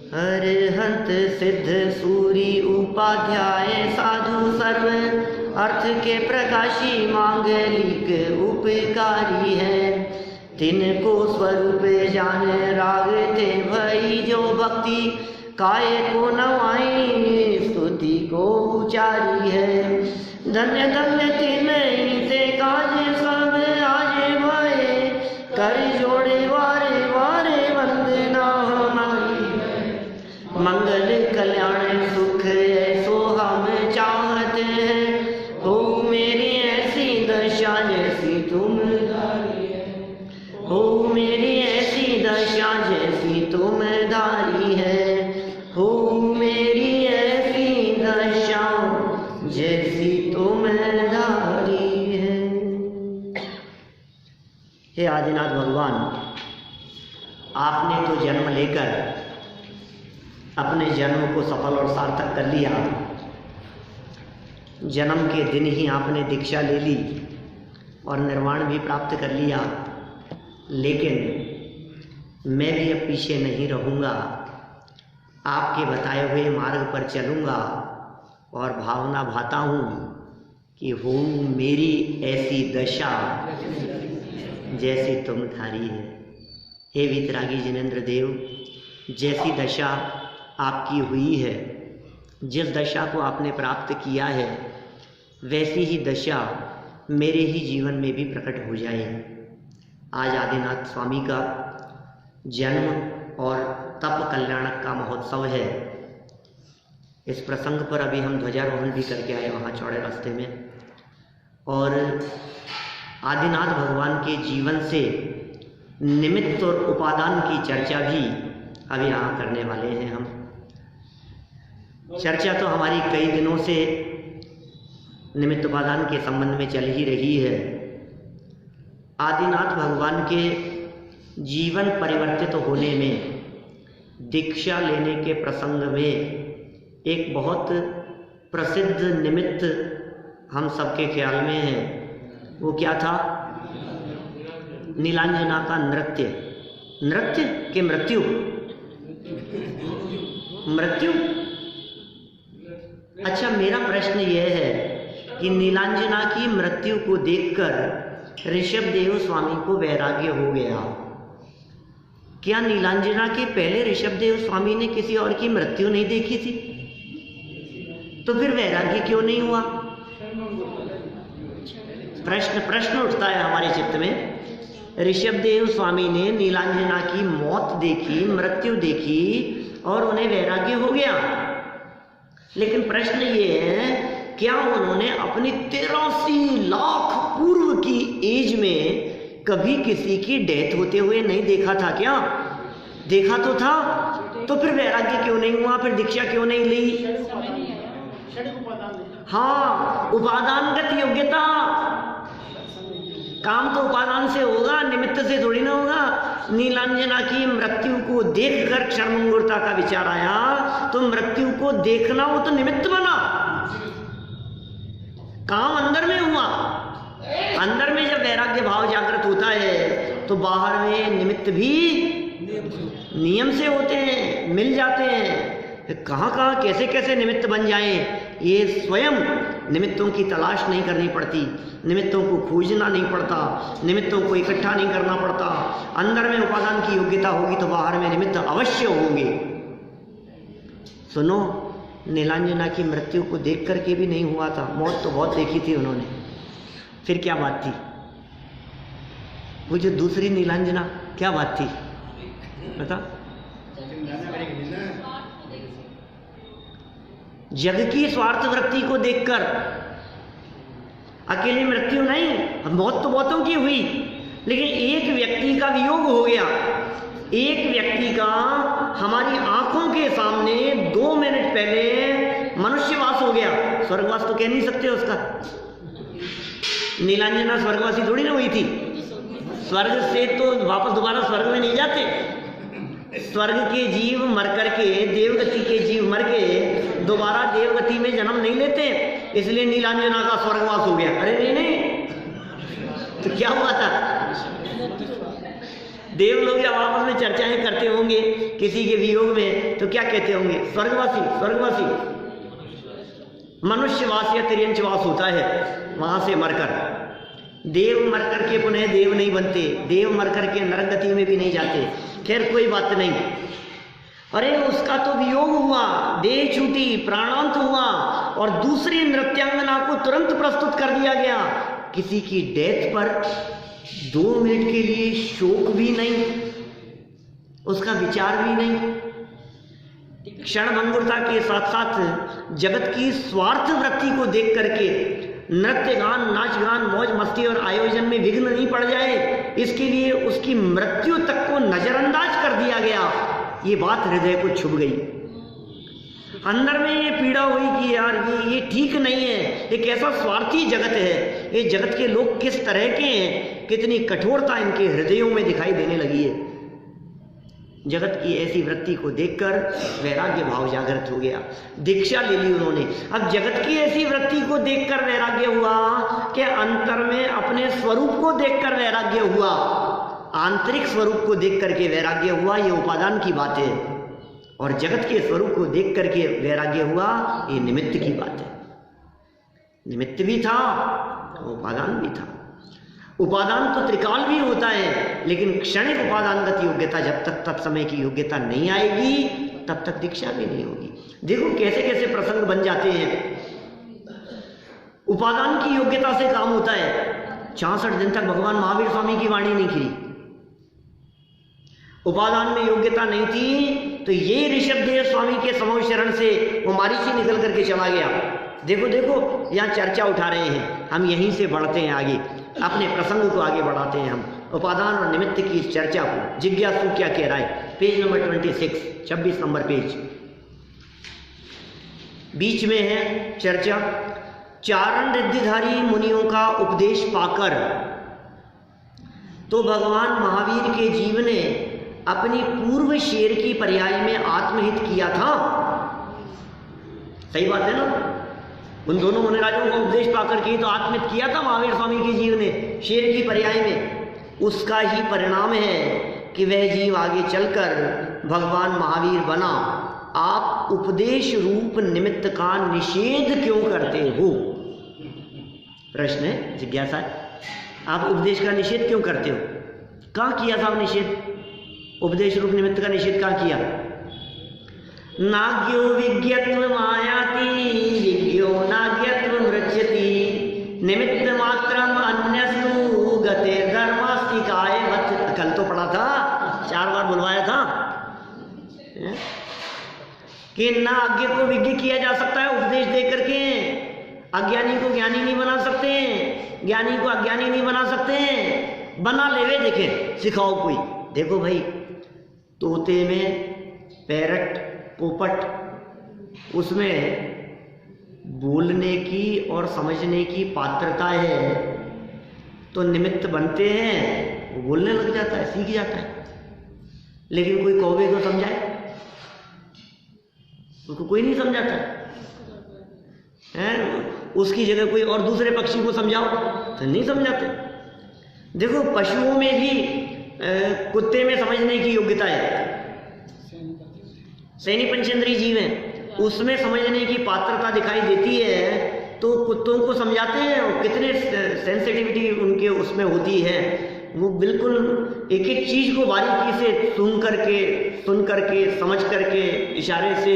अरहंत सिद्ध सूरी उपाध्याय साधु सर्व अर्थ के प्रकाशी मांगलिक उपकारी है। तिनको स्वरूप जान रागते भई जो भक्ति काय को नवाई स्तुति को उचारी है। धन्य धन्य तिन्हीं से काज सब आज भये कर जोड़े वारे वारे वंदना हमारी। मंगल कल्याण सुख ऐसो हम चाहते हैं, हो मेरी ऐसी दशा जैसी तुम धारी है। हो मेरी ऐसी दशा जैसी तुम धारी है। हो मेरी ऐसी दशा जैसी तुम धारी है। हे आदिनाथ भगवान, आपने तो जन्म लेकर अपने जन्म को सफल और सार्थक कर लिया। जन्म के दिन ही आपने दीक्षा ले ली और निर्वाण भी प्राप्त कर लिया, लेकिन मैं भी अब पीछे नहीं रहूँगा। आपके बताए हुए मार्ग पर चलूँगा और भावना भाता हूँ कि हो मेरी ऐसी दशा जैसी तुम धारी है। हे वितरागी जिनेंद्र देव, जैसी दशा आपकी हुई है, जिस दशा को आपने प्राप्त किया है, वैसी ही दशा मेरे ही जीवन में भी प्रकट हो जाए। आज आदिनाथ स्वामी का जन्म और तप कल्याणक का महोत्सव है। इस प्रसंग पर अभी हम ध्वजारोहण भी करके आए वहाँ चौड़े रास्ते में, और आदिनाथ भगवान के जीवन से निमित्त और उपादान की चर्चा भी अभी यहाँ करने वाले हैं हम। चर्चा तो हमारी कई दिनों से निमित्त उपादान के संबंध में चल ही रही है। आदिनाथ भगवान के जीवन परिवर्तित होने में, दीक्षा लेने के प्रसंग में एक बहुत प्रसिद्ध निमित्त हम सबके ख्याल में है। वो क्या था? नीलांजना का नृत्य। नृत्य के मृत्यु? मृत्यु। अच्छा, मेरा प्रश्न यह है कि नीलांजना की मृत्यु को देखकर ऋषभदेव स्वामी को वैराग्य हो गया। क्या नीलांजना के पहले ऋषभदेव स्वामी ने किसी और की मृत्यु नहीं देखी थी? तो फिर वैराग्य क्यों नहीं हुआ? प्रश्न उठता है हमारे चित्त में। ऋषभदेव स्वामी ने नीलांजना की मौत देखी, मृत्यु देखी और उन्हें वैराग्य हो गया। लेकिन प्रश्न ये है, क्या उन्होंने अपनी 83 लाख पूर्व की एज में कभी किसी की डेथ होते हुए नहीं देखा था क्या? देखा तो था। तो फिर वैराग्य क्यों नहीं हुआ? फिर दीक्षा क्यों नहीं ली? हाँ, उपादानगत योग्यता। काम तो उपादान से होगा, निमित्त से थोड़ी ना होगा। नीलांजना की मृत्यु को देखकर क्षणभंगुरता का विचार आया, तो मृत्यु को देखना वो तो निमित्त बना। काम अंदर में हुआ। अंदर में जब वैराग्य भाव जागृत होता है तो बाहर में निमित्त भी नियम से होते हैं, मिल जाते हैं। कहाँ कहाँ कैसे कैसे निमित्त बन जाएं, ये स्वयं निमित्तों की तलाश नहीं करनी पड़ती, निमित्तों को खोजना नहीं पड़ता, निमित्तों को इकट्ठा नहीं करना पड़ता। अंदर में उपादान की योग्यता होगी तो बाहर में निमित्त अवश्य होंगे। सुनो, नीलांजना की मृत्यु को देख करके भी नहीं हुआ था, मौत तो बहुत देखी थी उन्होंने। फिर क्या बात थी? वो जो दूसरी नीलांजना, क्या बात थी बता? जग की स्वार्थ वृत्ति को देखकर, अकेली मृत्यु नहीं, मौत तो बहुतों की हुई, लेकिन एक व्यक्ति का वियोग हो गया। एक व्यक्ति का हमारी आंखों के सामने 2 मिनट पहले मनुष्यवास हो गया। स्वर्गवास तो कह नहीं सकते उसका। नीलांजना स्वर्गवासी थोड़ी ना हुई थी। स्वर्ग से तो वापस दोबारा स्वर्ग में नहीं जाते। स्वर्ग के जीव मर करके, देवगति के जीव मर के दोबारा देवगति में जन्म नहीं लेते, इसलिए नीलांजना का स्वर्गवास हो गया। अरे नहीं, तो क्या हुआ था? देव लोग जब आपस में चर्चाएं करते होंगे किसी के वियोग में तो क्या कहते होंगे? स्वर्गवासी, स्वर्गवासी, मनुष्यवास या तिर्यंचवास होता है वहां से मरकर। देव मर करके पुनः देव नहीं बनते, देव मर करके नरक गति में भी नहीं जाते। खैर कोई बात नहीं। अरे उसका तो वियोग हुआ, देह छूटी, प्राणांत हुआ और दूसरी नृत्यांगना को तुरंत प्रस्तुत कर दिया गया। किसी की डेथ पर 2 मिनट के लिए शोक भी नहीं, उसका विचार भी नहीं। क्षणभंगुरता के साथ साथ जगत की स्वार्थ वृत्ति को देख करके नृत्य गान, नाच गान, मौज मस्ती और आयोजन में विघ्न नहीं पड़ जाए, इसके लिए उसकी मृत्यु तक को नजरअंदाज कर दिया गया। ये बात हृदय को छुप गई, अंदर में ये पीड़ा हुई कि यार ये ठीक नहीं है, ये कैसा स्वार्थी जगत है, ये जगत के लोग किस तरह के हैं, कितनी कठोरता इनके हृदयों में दिखाई देने लगी है। जगत की ऐसी वृत्ति को देखकर वैराग्य भाव जागृत हो गया, दीक्षा ले ली उन्होंने। अब जगत की ऐसी वृत्ति को देखकर वैराग्य हुआ कि अंतर में अपने स्वरूप को देखकर वैराग्य हुआ, आंतरिक स्वरूप को देख करके वैराग्य हुआ, ये उपादान की बात है। और जगत के स्वरूप को देख करके वैराग्य हुआ, ये निमित्त की बात है। निमित्त भी था, उपादान भी था। उपादान तो त्रिकाल भी होता है, लेकिन क्षणिक उपादानगत योग्यता जब तक तत्समय की योग्यता नहीं आएगी तब तक दीक्षा भी नहीं होगी। देखो कैसे कैसे प्रसंग बन जाते हैं। उपादान की योग्यता से काम होता है। 66 दिन तक भगवान महावीर स्वामी की वाणी नहीं खिली, उपादान में योग्यता नहीं थी, तो ये ऋषभदेव स्वामी के समूह शरण से वो मारीची निकल करके चला गया। देखो देखो यहाँ चर्चा उठा रहे हैं, हम यहीं से बढ़ते हैं आगे, अपने प्रसंग को आगे बढ़ाते हैं हम, उपादान और निमित्त की इस चर्चा को। जिज्ञासु क्या कह रहा है? पेज नंबर 26, 26 नंबर पेज, बीच में है चर्चा। चारण रिद्धिधारी मुनियों का उपदेश पाकर तो भगवान महावीर के जीव ने अपनी पूर्व शेर की पर्याय में आत्महित किया था। सही बात है ना? उन दोनों मुनिराजों को उपदेश पाकर के तो आत्महित किया था महावीर स्वामी के जीव ने शेर की पर्याय में। उसका ही परिणाम है कि वह जीव आगे चलकर भगवान महावीर बना। आप उपदेश रूप निमित्त का निषेध क्यों करते हो? प्रश्न है, जिज्ञासा है। आप उपदेश का निषेध क्यों करते हो? कहाँ किया था निषेध? उपदेश रूप निमित्त का निषेध कहाँ किया? नाग्यो विज्ञत्व मायाति विज्ञो नाग्यत्व मृच्छति निमित्त मात्रम अन्यस्तु गते धर्मास्तिकाय वत्। कल तो पढ़ा था, 4 बार बुलवाया था कि ना आज्ञा को विज्ञ किया जा सकता है उपदेश दे करके, अज्ञानी को ज्ञानी नहीं बना सकते, ज्ञानी को अज्ञानी नहीं बना सकते, बना लेवे देखे सिखाओ कोई। देखो भाई, तोते में पैरट पोपट उसमें बोलने की और समझने की पात्रता है, तो निमित्त बनते हैं, वो बोलने लग जाता है, सीख जाता है। लेकिन कोई कौवे को समझाए? उसको कोई नहीं समझाता है। उसकी जगह कोई और दूसरे पक्षी को समझाओ तो नहीं समझाते। देखो पशुओं में भी कुत्ते में समझने की योग्यता है, सैनी पंचेंद्रीय जीव है, उसमें समझने की पात्रता दिखाई देती है, तो कुत्तों को समझाते हैं और कितने सेंसिटिविटी उनके उसमें होती है। वो बिल्कुल एक एक चीज को बारीकी से सुन करके समझ करके इशारे से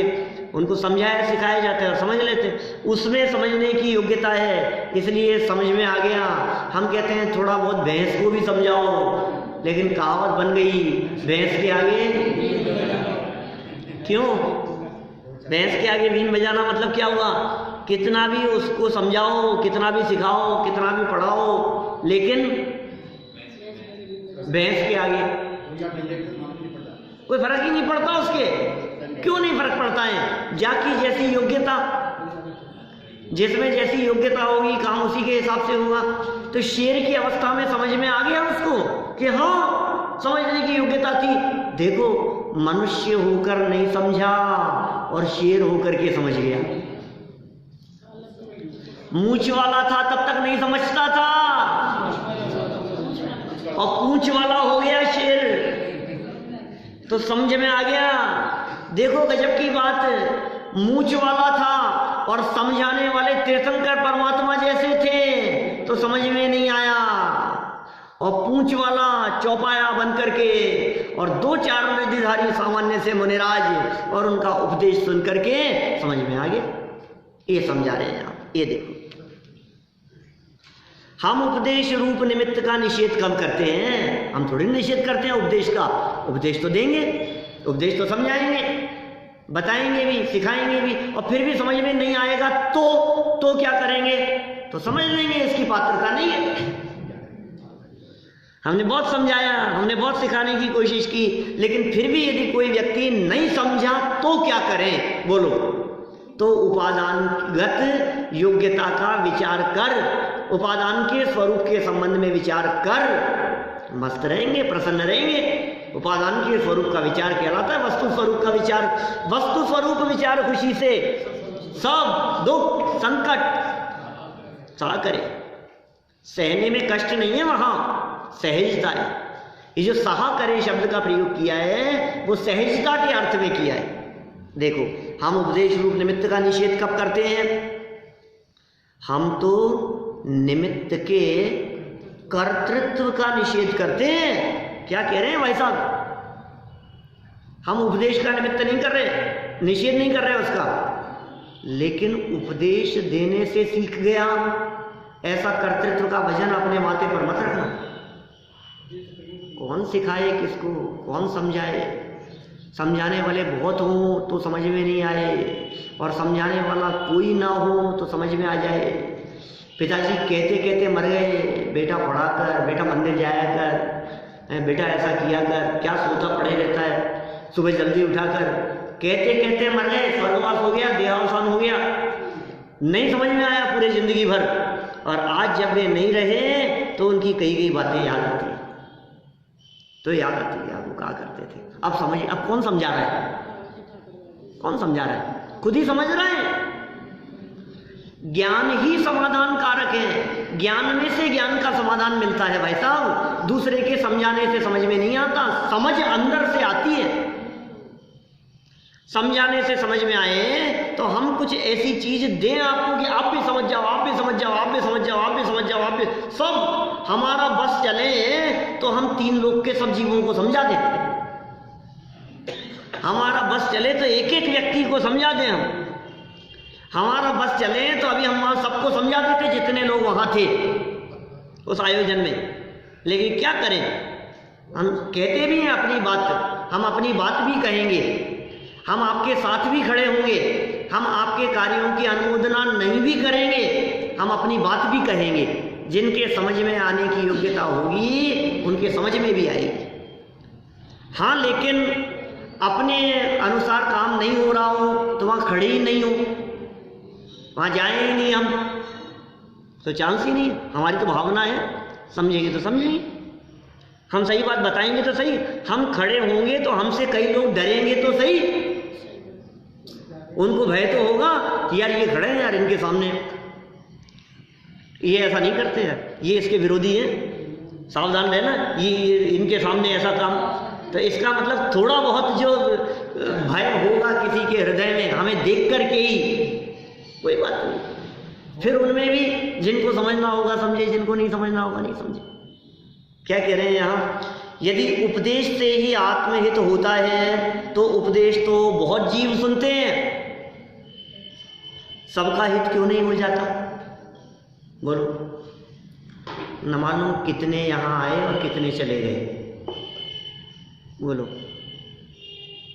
उनको समझाया सिखाया जाता है और समझ लेते हैं। उसमें समझने की योग्यता है, इसलिए समझ में आ गया। हम कहते हैं थोड़ा बहुत भैंस को भी समझाओ, लेकिन कहावत बन गई भैंस के आगे क्यों? भैंस के आगे बीन बजाना मतलब क्या हुआ? कितना भी उसको समझाओ, कितना भी सिखाओ, कितना भी पढ़ाओ, लेकिन भैंस के आगे कोई फर्क ही नहीं पड़ता उसके। क्यों नहीं फर्क पड़ता है? जाकी जैसी योग्यता, जिसमें जैसी योग्यता होगी काम उसी के हिसाब से होगा। तो शेर की अवस्था में समझ में आ गया उसको कि हाँ समझने की योग्यता थी। देखो मनुष्य होकर नहीं समझा और शेर होकर के समझ गया। मूंछ वाला था तब तक नहीं समझता था और पूंछ वाला हो गया शेर। तो समझ में आ गया। देखो गजब की बात, मूंछ वाला था और समझाने वाले तीर्थंकर परमात्मा जैसे थे तो समझ में नहीं आया, और पूंछ वाला चौपाया बन करके और 2-4 रिद्धिधारी सामान्य से मुनिराज और उनका उपदेश सुन करके समझ में आ गया। ये समझा रहे हैं आप, ये देखो हम उपदेश रूप निमित्त का निषेध कब करते हैं? हम थोड़ी निषेध करते हैं उपदेश का। उपदेश तो देंगे, उपदेश तो समझाएंगे, बताएंगे भी, सिखाएंगे भी, और फिर भी समझ में नहीं आएगा तो क्या करेंगे? तो समझ लेंगे इसकी पात्रता नहीं है। हमने बहुत समझाया, हमने बहुत सिखाने की कोशिश की, लेकिन फिर भी यदि कोई व्यक्ति नहीं समझा तो क्या करें? बोलो। तो उपादानगत योग्यता का विचार कर, उपादान के स्वरूप के संबंध में विचार कर, मस्त रहेंगे, प्रसन्न रहेंगे। उपादान के स्वरूप का विचार कहलाता है वस्तु स्वरूप का विचार। वस्तु स्वरूप विचार खुशी से सब दुख संकट सहा करे। सहने में कष्ट नहीं है, वहां सहजता है। ये जो सहा करे शब्द का प्रयोग किया है वो सहजता के अर्थ में किया है। देखो हम उपदेश रूप निमित्त का निषेध कब करते हैं? हम तो निमित्त के कर्तृत्व का निषेध करते हैं। क्या कह रहे हैं भाई साहब? हम उपदेश का निमित्त नहीं कर रहे, निषेध नहीं कर रहे उसका, लेकिन उपदेश देने से सीख गया ऐसा कर्तृत्व का वजन अपने माथे पर मत रखना। कौन सिखाए किसको, कौन समझाए? समझाने वाले बहुत हों तो समझ में नहीं आए, और समझाने वाला कोई ना हो तो समझ में आ जाए। पिताजी कहते कहते मर गए, बेटा पढ़ा कर, बेटा मंदिर जाया कर, बेटा ऐसा किया कर, क्या सोता पड़े रहता है, सुबह जल्दी उठाकर, कहते कहते मर गए, स्वर्गवास हो गया, देहावसान हो गया, नहीं समझ में आया पूरे जिंदगी भर। और आज जब वे नहीं रहे तो उनकी कही गई बातें याद आती है, तो याद आती है वो कहा करते थे। अब समझिए, अब कौन समझा रहा है? कौन समझा रहा है? खुद ही समझ रहे हैं। ज्ञान ही समाधान कारक है, ज्ञान में से ज्ञान का समाधान मिलता है भाई साहब। दूसरे के समझाने से समझ में नहीं आता, समझ अंदर से आती है। समझाने से समझ में आए तो हम कुछ ऐसी चीज दें आपको कि आप भी समझ जाओ, आप भी समझ जाओ, आप भी समझ जाओ, आप भी समझ जाओ, आप भी, सब हमारा बस चले तो हम 3 लोग के सब जीवों को समझा दें। हमारा बस चले तो एक एक व्यक्ति को समझा दें हम। हमारा बस चले तो अभी हम वहां सबको समझा देते जितने लोग वहां थे उस आयोजन में। लेकिन क्या करें, हम कहते भी हैं अपनी बात, हम अपनी बात भी कहेंगे, हम आपके साथ भी खड़े होंगे, हम आपके कार्यों की अनुमोदना नहीं भी करेंगे, हम अपनी बात भी कहेंगे। जिनके समझ में आने की योग्यता होगी उनके समझ में भी आएगी। हाँ, लेकिन अपने अनुसार काम नहीं हो रहा हो तो वहाँ खड़े ही नहीं हो, वहाँ जाए ही नहीं हम, तो चांस ही नहीं। हमारी तो भावना है, समझेंगे तो समझेंगे, हम सही बात बताएंगे तो सही। हम खड़े होंगे तो हमसे कई लोग डरेंगे तो सही, उनको भय तो होगा कि यार ये खड़े हैं, यार इनके सामने ये ऐसा नहीं करते हैं, ये इसके विरोधी हैं, सावधान रहना, ये इनके सामने ऐसा काम। तो इसका मतलब थोड़ा बहुत जो भय होगा किसी के हृदय में हमें देख कर के ही, कोई बात नहीं। फिर उनमें भी जिनको समझना होगा समझे, जिनको नहीं समझना होगा नहीं समझे। क्या कह रहे हैं यहाँ? यदि उपदेश से ही आत्महित होता है तो उपदेश तो बहुत जीव सुनते हैं, सबका हित क्यों नहीं हो जाता? बोलो। न मालूम कितने यहाँ आए और कितने चले गए। बोलो।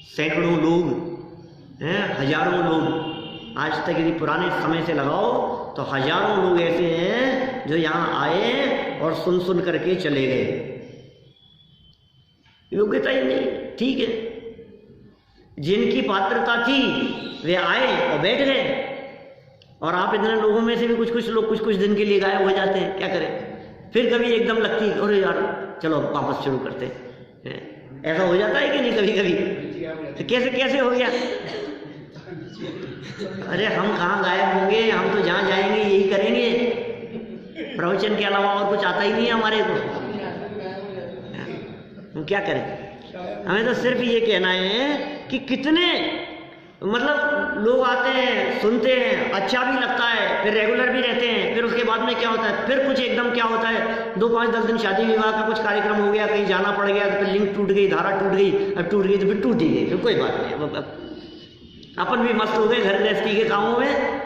सैकड़ों लोग हैं, हजारों लोग, आज तक यदि पुराने समय से लगाओ तो हजारों लोग ऐसे हैं जो यहाँ आए और सुन सुन करके चले गए। योग्यता ही नहीं, ठीक है। जिनकी पात्रता थी वे आए और बैठ गए, और आप इतने लोगों में से भी कुछ लोग कुछ दिन के लिए गायब हो जाते हैं। क्या करें? फिर कभी एकदम लगती है अरे यार चलो वापस शुरू करते हैं। ऐसा हो जाता है कि नहीं कभी कभी? तो कैसे हो गया? अरे हम कहाँ गायब होंगे, हम तो जहाँ जाएंगे यही करेंगे, प्रवचन के अलावा और कुछ आता ही नहीं है हमारे को। हम क्या करें? हमें तो सिर्फ ये कहना है कि कितने मतलब लोग आते हैं, सुनते हैं, अच्छा भी लगता है, फिर रेगुलर भी रहते हैं, फिर उसके बाद में क्या होता है, फिर कुछ एकदम क्या होता है, 2 5 10 दिन शादी विवाह का कुछ कार्यक्रम हो गया, कहीं जाना पड़ गया, तो फिर लिंक टूट गई, धारा टूट गई, अब टूट गई तो फिर टूट ही गई, फिर कोई बात नहीं। अब अपन भी मस्त हो गए घर गृहस्थी के कामों में।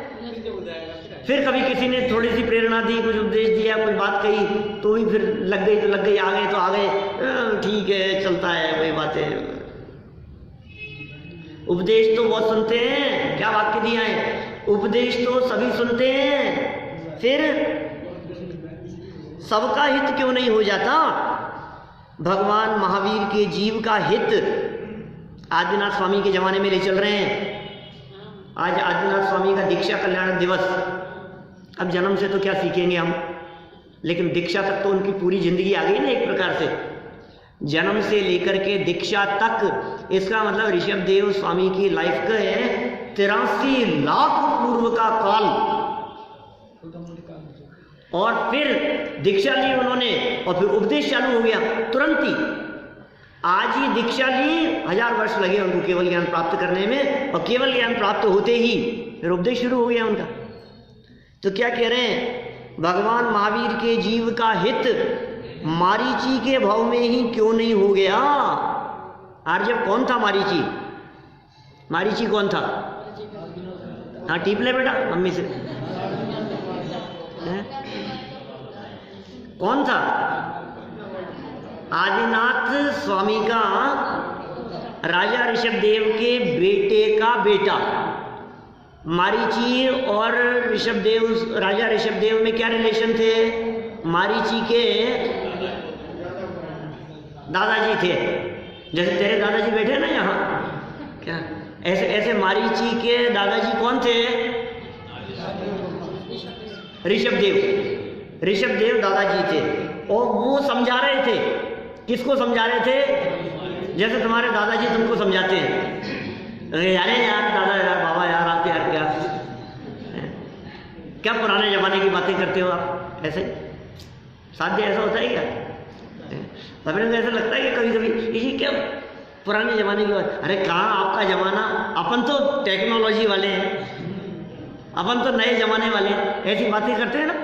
फिर कभी किसी ने थोड़ी सी प्रेरणा दी, कुछ उपदेश दिया, कोई बात कही, तो भी फिर लग गई तो लग गई, आ गए तो आ गए, ठीक है चलता है, कोई बातें। उपदेश तो बहुत सुनते हैं, क्या वाक्य दिया है, उपदेश तो सभी सुनते हैं, फिर सबका हित क्यों नहीं हो जाता। भगवान महावीर के जीव का हित आदिनाथ स्वामी के जमाने में ले चल रहे हैं। आज आदिनाथ स्वामी का दीक्षा कल्याण दिवस। अब जन्म से तो क्या सीखेंगे हम, लेकिन दीक्षा तक तो उनकी पूरी जिंदगी आ गई ना एक प्रकार से, जन्म से लेकर के दीक्षा तक। इसका मतलब ऋषभ देव स्वामी की लाइफ का है 83 लाख पूर्व का काल, और फिर दीक्षा ली उन्होंने, और फिर उपदेश चालू हो गया तुरंत ही। आज ही दीक्षा ली, 1000 वर्ष लगे उनको केवल ज्ञान प्राप्त करने में, और केवल ज्ञान प्राप्त होते ही फिर उपदेश शुरू हो गया उनका। तो क्या कह रहे हैं, भगवान महावीर के जीव का हित मारीची के भाव में ही क्यों नहीं हो गया। आर्यव कौन था मारीची? मारीची कौन था? हाँ टीप ले बेटा मम्मी से। कौन था? आदिनाथ स्वामी का राजा ऋषभ देव के बेटे का बेटा। मारीची और ऋषभ देव, राजा ऋषभ देव में क्या रिलेशन थे? मारीची के दादाजी थे, जैसे तेरे दादाजी बैठे ना यहाँ, क्या ऐसे ऐसे मारीची के दादाजी कौन थे? ऋषभ देव। ऋषभ देव दादाजी थे, और वो समझा रहे थे। किसको समझा रहे थे? जैसे तुम्हारे दादाजी तुमको समझाते हैं, यार दादा यार बाबा यार आते यार, क्या पुराने जमाने की बातें करते हो आप, ऐसे साध्य ऐसा होता है क्या? अपने को ऐसा लगता है कि कभी कभी ये क्या पुराने जमाने की बात। अरे कहाँ आपका जमाना, अपन तो टेक्नोलॉजी वाले हैं, अपन तो नए जमाने वाले हैं, ऐसी बातें करते हैं ना।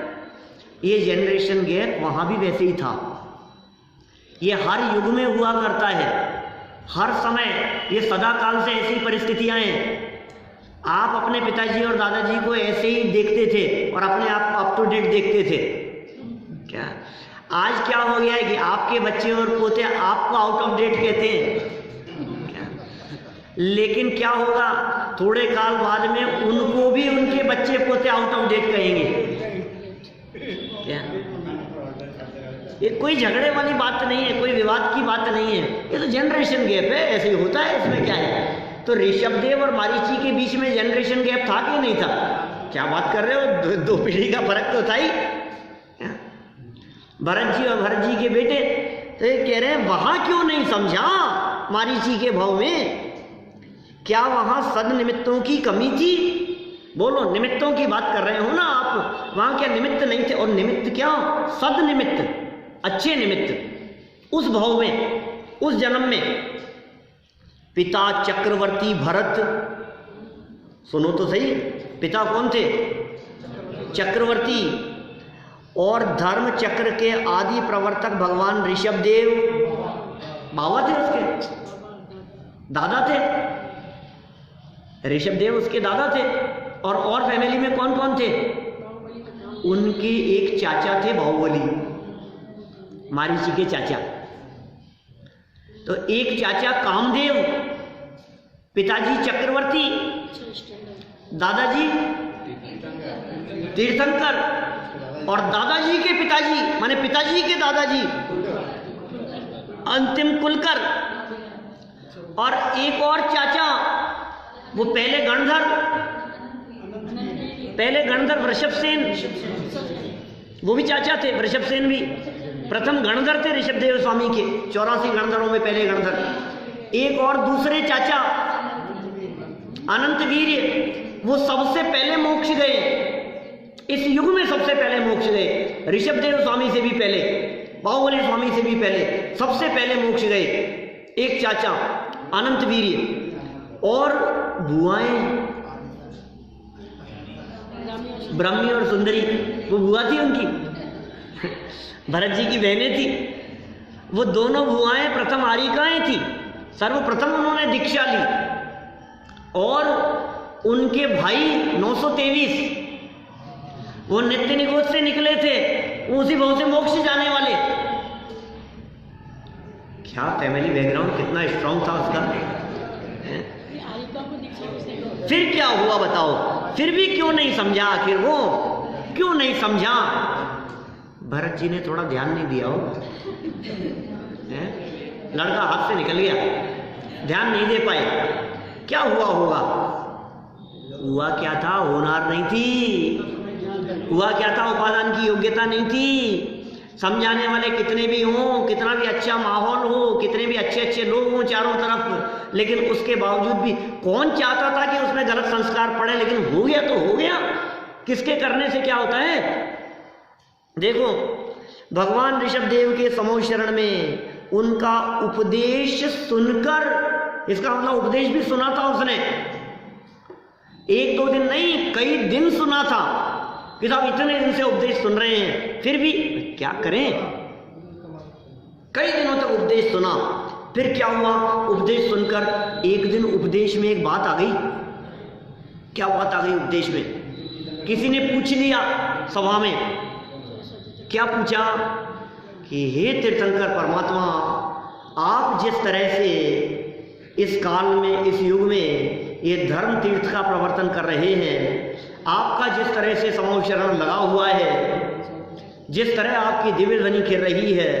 ये जनरेशन गैप वहाँ भी वैसे ही था। ये हर युग में हुआ करता है, हर समय, ये सदा काल से ऐसी परिस्थितियां हैं। आप अपने पिताजी और दादाजी को ऐसे ही देखते थे और अपने आप को अप टू डेट देखते थे। क्या आज क्या हो गया है कि आपके बच्चे और पोते आपको आउट ऑफ डेट कहते हैं क्या? लेकिन क्या होगा, थोड़े काल बाद में उनको भी उनके बच्चे पोते आउट ऑफ डेट कहेंगे। क्या ये कोई झगड़े वाली बात नहीं है, कोई विवाद की बात नहीं है, ये तो जनरेशन गैप है, ऐसे ही होता है, इसमें क्या है। तो ऋषभ देव और मारीची के बीच में जनरेशन गैप था कि नहीं था? क्या बात कर रहे हो, दो पीढ़ी का फर्क तो था ही। भरत जी और भरत जी के बेटे, तो ये कह रहे हैं वहां क्यों नहीं समझा मारीची के भाव में? क्या वहां सद निमित्तों की कमी थी? बोलो, निमित्तों की बात कर रहे हो ना आप, वहां क्या निमित्त नहीं थे? और निमित्त क्या? सद निमित्त, अच्छे निमित्त। उस भाव में, उस जन्म में पिता चक्रवर्ती भरत, सुनो तो सही, पिता कौन थे? चक्रवर्ती, और धर्म चक्र के आदि प्रवर्तक भगवान ऋषभ देव बाबा थे, उसके दादा थे। ऋषभ देव उसके दादा थे। और फैमिली में कौन कौन थे? उनके एक चाचा थे बाहुबली, मारीची के चाचा। तो एक चाचा कामदेव, पिताजी चक्रवर्ती, दादाजी तीर्थंकर, और दादाजी के पिताजी माने पिताजी के दादाजी अंतिम कुलकर, और एक और चाचा वो पहले गणधर वृषभसेन, वो भी चाचा थे। वृषभसेन भी प्रथम गणधर थे ऋषभ देव स्वामी के, 84 गणधरों में पहले गणधर। एक और दूसरे चाचा अनंत वीर्य, वो सबसे पहले मोक्ष गए, इस युग में सबसे पहले मोक्ष गए। ऋषभ देव स्वामी से भी पहले, बाहुबली स्वामी से भी पहले, सबसे पहले मोक्ष गए। एक चाचा अनंत वीर्य, और बुआएं ब्राह्मी और सुंदरी, वो बुआ थी उनकी। भरत जी की बहनें थी, वो दोनों बुआएं प्रथम आरिकाएं थी, सर्वप्रथम उन्होंने दीक्षा ली। और उनके भाई 923 वो नित्य निगोद से निकले थे, उसी भाव से मोक्ष जाने वाले। क्या फैमिली बैकग्राउंड कितना स्ट्रांग था उसका। फिर क्या हुआ बताओ, फिर भी क्यों नहीं समझा, आखिर वो क्यों नहीं समझा। भरत जी ने थोड़ा ध्यान नहीं दिया हो, लड़का हाथ से निकल गया, ध्यान नहीं दे पाए। क्या हुआ होगा, हुआ क्या था, होनार नहीं थी, हुआ क्या था, उपादान की योग्यता नहीं थी। समझाने वाले कितने भी हों, कितना भी अच्छा माहौल हो, कितने भी अच्छे अच्छे लोग हों चारों तरफ, लेकिन उसके बावजूद भी कौन चाहता था कि उसमें गलत संस्कार पड़े। लेकिन हो गया तो हो गया, किसके करने से क्या होता है। देखो भगवान ऋषभदेव के समूह शरण में उनका उपदेश सुनकर, इसका मतलब उपदेश भी सुना था उसने, एक दो दिन नहीं कई दिन सुना था कि साहब इतने दिन से उपदेश सुन रहे हैं, फिर भी क्या करें, कई दिनों तक उपदेश सुना। फिर क्या हुआ, उपदेश सुनकर एक दिन उपदेश में एक बात आ गई। क्या बात आ गई उपदेश में, किसी ने पूछ लिया सभा में, क्या पूछा कि हे तीर्थंकर परमात्मा, आप जिस तरह से इस काल में, इस युग में ये धर्म तीर्थ का प्रवर्तन कर रहे हैं, आपका जिस तरह से समूह शरण लगा हुआ है, जिस तरह आपकी दिव्य ध्वनि खिल रही है,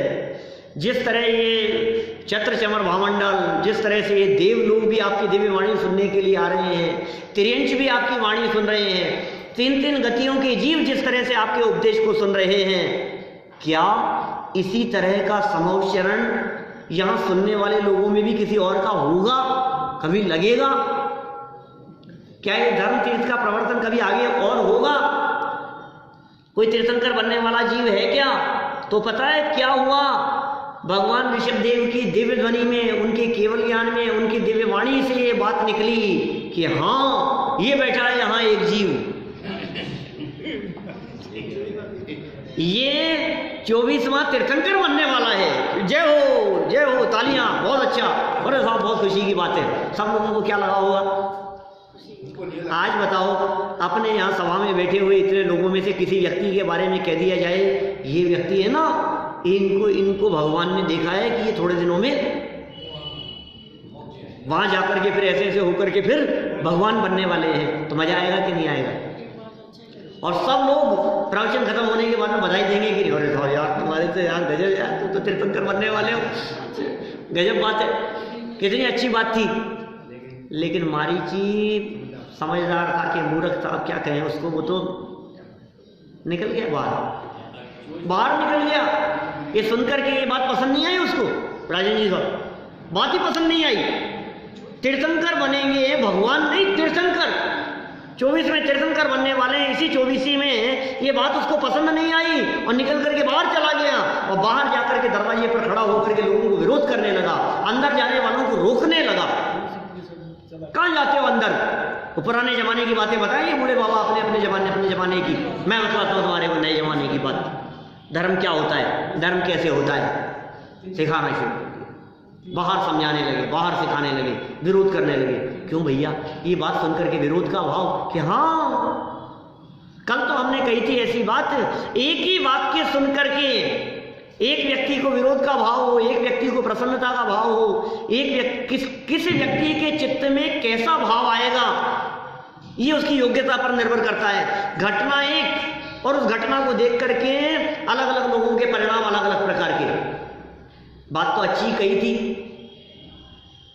जिस तरह ये छत्र चमर भामंडल, जिस तरह से ये देव लोग भी आपकी दिव्य वाणी सुनने के लिए आ रहे हैं, त्रियंश भी आपकी वाणी सुन रहे हैं, तीन तीन गतियों के जीव जिस तरह से आपके उपदेश को सुन रहे हैं, क्या इसी तरह का समूह शरण यहाँ सुनने वाले लोगों में भी किसी और का होगा, कभी लगेगा? क्या ये धर्म तीर्थ का प्रवर्तन कभी आगे और होगा? कोई तीर्थंकर बनने वाला जीव है क्या? तो पता है क्या हुआ, भगवान ऋषभदेव की दिव्य ध्वनि में, उनके केवल ज्ञान में, उनकी दिव्य वाणी से ये बात निकली कि हाँ ये बैठा है यहाँ एक जीव, ये 24वां तीर्थंकर बनने वाला है। जय हो जय हो, तालियां, बहुत अच्छा। अरे साहब बहुत खुशी की बात है। सब लोगों को क्या लगा होगा आज बताओ, अपने यहाँ सभा में बैठे हुए इतने लोगों में से किसी व्यक्ति के बारे में कह दिया जाए, ये व्यक्ति है ना, इनको भगवान ने देखा है कि ये थोड़े दिनों में वहां जाकर के फिर ऐसे ऐसे होकर के फिर भगवान बनने वाले हैं, तो मजा आएगा कि नहीं आएगा? और सब लोग प्रवचन खत्म होने के बाद में बधाई देंगे कि अरे यार तुम्हारे तो यार गजब, यार तुम तो तीर्थंकर बनने वाले हो, गजब बात है, कितनी अच्छी बात थी। लेकिन मारीची समझदार था कि मूर्ख था, क्या कहें उसको, वो तो निकल गया बाहर निकल गया। ये सुनकर के ये बात पसंद नहीं आई उसको, राजन जी साहब, बात ही पसंद नहीं आई। तीर्थंकर बनेंगे भगवान नहीं, तीर्थंकर 24 में तीर्थंकर बनने वाले हैं, इसी 24 में ये बात उसको पसंद नहीं आई और निकल करके बाहर चला गया। और बाहर जाकर के दरवाजे पर खड़ा होकर के लोगों को विरोध करने लगा, अंदर जाने वालों को रोकने लगा। कहाँ जाते हो अंदर? वो पुराने जमाने की बातें बताएंगे बूढ़े बाबा, अपने जमाने की। मैं बताता हूँ तुम्हारे को नए जमाने की बात। धर्म क्या होता है, धर्म कैसे होता है, सिखाना शुरू, बाहर समझाने लगे, बाहर सिखाने लगे, विरोध करने लगे। क्यों भैया? ये बात सुनकर के विरोध का भाव कि हाँ कल तो हमने कही थी ऐसी बात, एक ही वाक्य सुनकर के एक व्यक्ति को विरोध का भाव हो, एक व्यक्ति को प्रसन्नता का भाव हो, किस व्यक्ति के चित्त में कैसा भाव आएगा, ये उसकी योग्यता पर निर्भर करता है। घटना एक, और उस घटना को देख करके अलग अलग लोगों के परिणाम अलग अलग प्रकार के। बात तो अच्छी कही थी,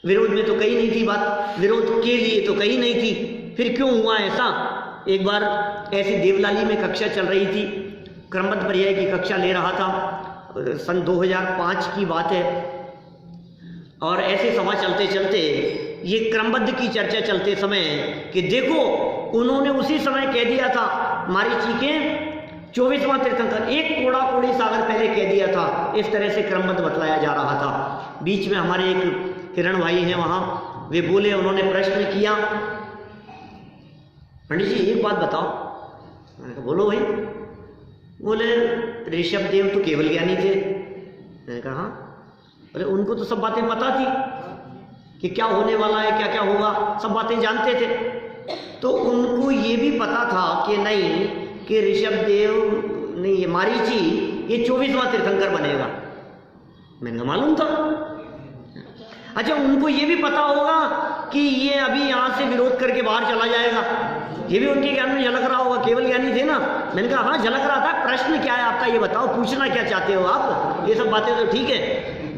विरोध में तो कही नहीं थी बात, विरोध के लिए तो कही नहीं थी। फिर क्यों हुआ ऐसा? एक बार ऐसी देवलाली में कक्षा चल रही थी, क्रमबद्ध पर्याय की कक्षा ले रहा था, सन 2005 की बात है। और ऐसे सभा चलते चलते ये क्रमबद्ध की चर्चा चलते समय कि देखो उन्होंने उसी समय कह दिया था, मारीची के 24वां तीर्थंकर, एक कोड़ा कोड़ी सागर पहले कह दिया था। इस तरह से क्रमबद्ध बतलाया जा रहा था। बीच में हमारे एक किरण भाई हैं वहाँ, वे बोले, उन्होंने प्रश्न किया, पंडित जी एक बात बताओ। मैंने कहा बोलो भाई। बोले ऋषभ देव तो केवल ज्ञानी थे। मैंने कहा हाँ। बोले उनको तो सब बातें पता थी कि क्या होने वाला है, क्या क्या होगा, सब बातें जानते थे। तो उनको ये भी पता था कि नहीं, कि ऋषभ देव नहीं, ये मारीची ये 24वां तीर्थंकर बनेगा। मैंने कहा मालूम था। अच्छा, उनको ये भी पता होगा कि ये अभी यहाँ से विरोध करके बाहर चला जाएगा, ये भी उनके ज्ञान में झलक रहा होगा, केवल ज्ञानी थे ना। मैंने कहा हाँ झलक रहा था। प्रश्न क्या है आपका, ये बताओ, पूछना क्या चाहते हो आप, ये सब बातें तो ठीक है।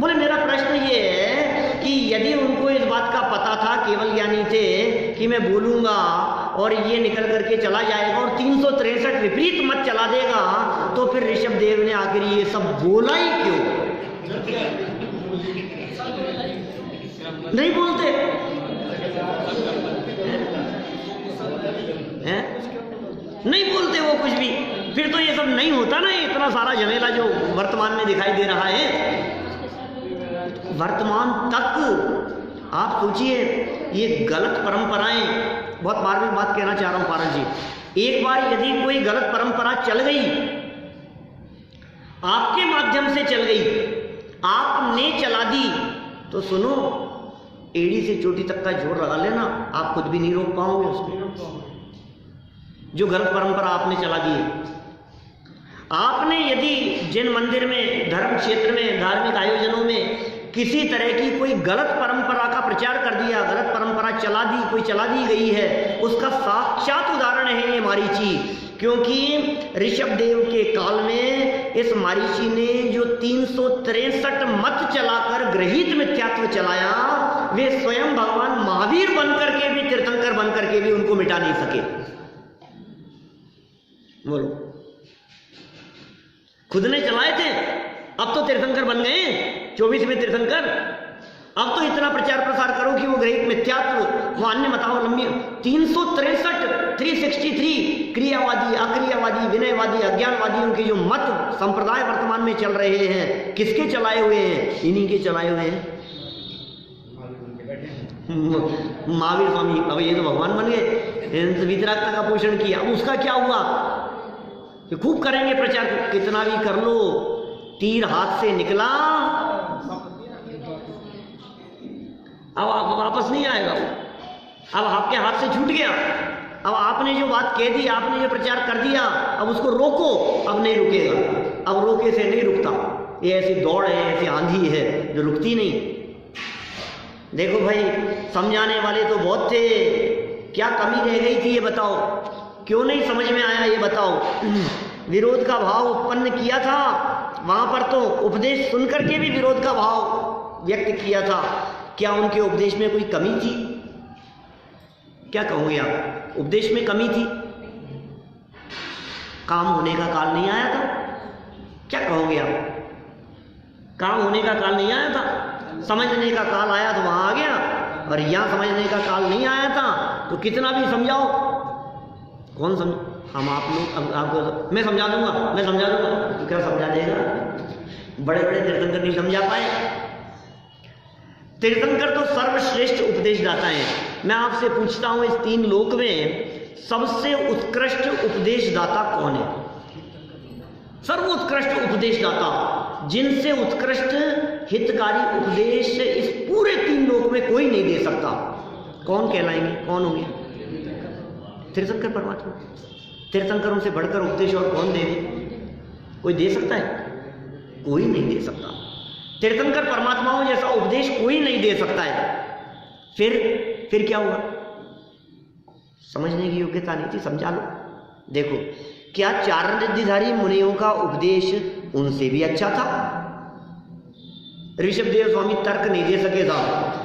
बोले मेरा प्रश्न ये है कि यदि उनको इस बात का पता था, केवल ज्ञानी थे, कि मैं बोलूंगा और ये निकल करके चला जाएगा और 363 विपरीत मत चला देगा, तो फिर ऋषभ देव ने आखिर ये सब बोला ही क्यों? नहीं बोलते हैं, नहीं बोलते वो कुछ भी। फिर तो ये सब नहीं होता ना, इतना सारा झमेला जो वर्तमान में दिखाई दे रहा है। वर्तमान तक आप सोचिए, ये गलत परंपराएं, बहुत मार्मिक बात कहना चाह रहा हूं पारस जी, एक बार यदि कोई गलत परंपरा चल गई, आपके माध्यम से चल गई, आपने चला दी, तो सुनो, एड़ी से चोटी तक का जोर लगा लेना, आप खुद भी नहीं रोक पाओगे उसको। जो गलत परंपरा आपने चला दी है, आपने यदि जिन मंदिर में, धर्म क्षेत्र में, धार्मिक आयोजनों में किसी तरह की कोई गलत परंपरा का प्रचार कर दिया, गलत परंपरा चला दी, कोई चला दी गई है, उसका साक्षात उदाहरण है ये मारीची। क्योंकि ऋषभ देव के काल में इस मारीची ने जो 363 मत चलाकर ग्रहित मिथ्यात्व चलाया, वे स्वयं भगवान महावीर बनकर के भी, तीर्थंकर बनकर के भी उनको मिटा नहीं सके। बोलो, खुद ने चलाए थे, अब तो तीर्थंकर बन गए, 24वें तीर्थंकर। अब तो इतना प्रचार प्रसार करो कि वो ग्रहित मिथ्यात्व, वो अन्य मताओं लंबी 363 क्रियावादी, अक्रियावादी, विनयवादी, अज्ञानवादियों के जो मत संप्रदाय वर्तमान में चल रहे हैं, किसके चलाए हुए हैं? इन्हीं के चलाए हुए हैं, महावीर स्वामी। अब ये तो भगवान बन गए, वितरागता का पोषण किया। अब उसका क्या हुआ? कि खूब करेंगे प्रचार, कितना भी कर लो, तीर हाथ से निकला, अब आप वापस नहीं आएगा वो, अब आपके हाथ से छूट गया। अब आपने जो बात कह दी, आपने जो प्रचार कर दिया, अब उसको रोको, अब नहीं रुकेगा, अब रोके से नहीं रुकता। ये ऐसी दौड़ है, ऐसी आंधी है जो रुकती नहीं। देखो भाई, समझाने वाले तो बहुत थे, क्या कमी रह गई थी ये बताओ, क्यों नहीं समझ में आया ये बताओ। विरोध का भाव उत्पन्न किया था वहां पर, तो उपदेश सुनकर के भी विरोध का भाव व्यक्त किया था। क्या उनके उपदेश में कोई कमी थी? क्या कहोगे आप, उपदेश में कमी थी? काम होने का काल नहीं आया था? क्या कहोगे आप, काम होने का काल नहीं आया था? समझने का काल आया तो वहां आ गया, और यहां समझने का काल नहीं आया था, तो कितना भी समझाओ, कौन समझ, हम आप लोग, अब आपको मैं समझा दूंगा, मैं समझा दूंगा, तो क्या समझा देगा? बड़े बड़े तीर्थंकर नहीं समझा पाए। तीर्थंकर तो सर्वश्रेष्ठ उपदेशदाता हैं। मैं आपसे पूछता हूं, इस 3 लोक में सबसे उत्कृष्ट उपदेशदाता कौन है? सर्वोत्कृष्ट उपदेशदाता, जिनसे उत्कृष्ट हितकारी उपदेश इस पूरे 3 लोक में कोई नहीं दे सकता, कौन कहलाएंगे, कौन होंगे? तीर्थंकर परमात्मा। तीर्थंकरों से बढ़कर उपदेश और कौन दे? कोई दे सकता है? कोई नहीं दे सकता। तीर्थंकर परमात्माओं जैसा उपदेश कोई नहीं दे सकता है। फिर क्या हुआ? समझने की योग्यता नहीं थी, समझा लो। देखो, क्या चारणनिधिधारी मुनियों का उपदेश उनसे भी अच्छा था? ऋषभदेव स्वामी तर्क नहीं दे सके साहब,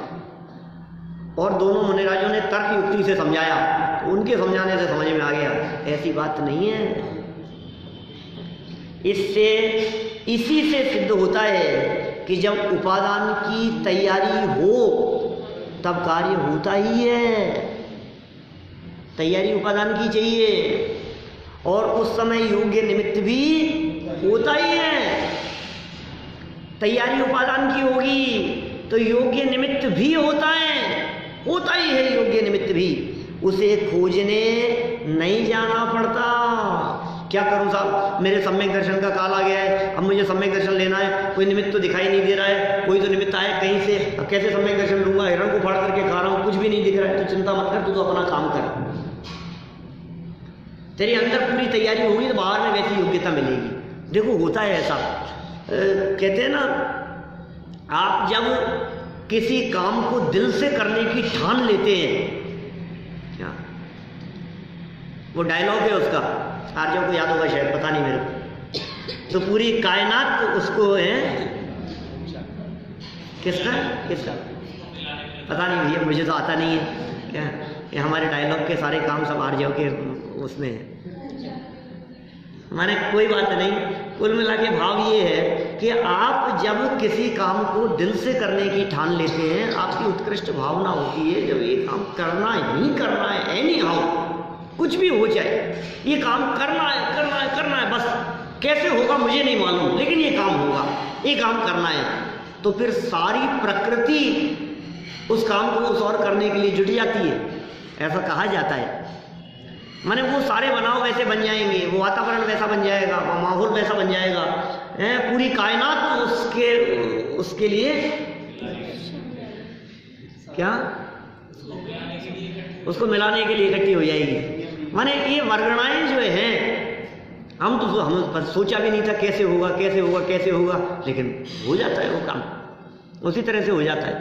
और दोनों मुनिराजों ने तर्क युक्ति से समझाया, तो उनके समझाने से समझ में आ गया। ऐसी बात नहीं है। इसी से सिद्ध होता है कि जब उपादान की तैयारी हो तब कार्य होता ही है। तैयारी उपादान की चाहिए, और उस समय योग्य निमित्त भी होता ही है। तैयारी उपादान की होगी तो योग्य निमित्त भी होता ही है योग्य निमित्त भी, उसे खोजने नहीं जाना पड़ता। क्या करूं साहब, मेरे सम्यक दर्शन का काल आ गया है, अब मुझे सम्यक दर्शन लेना है, कोई निमित्त तो दिखाई नहीं दे रहा है, कोई तो निमित्त आया कहीं से, अब कैसे सम्यक दर्शन लूंगा, हिरण को फाड़ करके खा रहा हूं, कुछ भी नहीं दिख रहा है। तो चिंता मत कर, तू तो अपना काम कर, तेरे अंदर पूरी तैयारी होगी तो बाहर में वैसी योग्यता मिलेगी। देखो होता है ऐसा, कहते हैं ना, आप जब किसी काम को दिल से करने की ठान लेते हैं, क्या वो डायलॉग है उसका, आर्यों को याद होगा शायद, पता नहीं मेरे को, तो पूरी कायनात उसको है, किसका पता नहीं भैया, मुझे तो आता नहीं है। क्या ये हमारे डायलॉग के सारे काम सब आर्यों के उसमें है। माने कोई बात नहीं, कुल मिला के भाव ये है कि आप जब किसी काम को दिल से करने की ठान लेते हैं, आपकी उत्कृष्ट भावना होती है जब ये काम करना ही करना है, एनी हाउ, कुछ भी हो जाए, ये काम करना है, बस कैसे होगा मुझे नहीं मालूम, लेकिन ये काम होगा, ये काम करना है, तो फिर सारी प्रकृति उस काम को उस और करने के लिए जुट जाती है। ऐसा कहा जाता है, माने वो सारे बनाव वैसे बन जाएंगे, वो वातावरण वैसा बन जाएगा, वो माहौल वैसा बन जाएगा, पूरी कायनात उसके लिए क्या, उसको मिलाने के लिए इकट्ठी हो जाएगी। माने ये वर्गणाएं जो हैं, हम सोचा भी नहीं था कैसे होगा, लेकिन हो जाता है वो काम, उसी तरह से हो जाता है।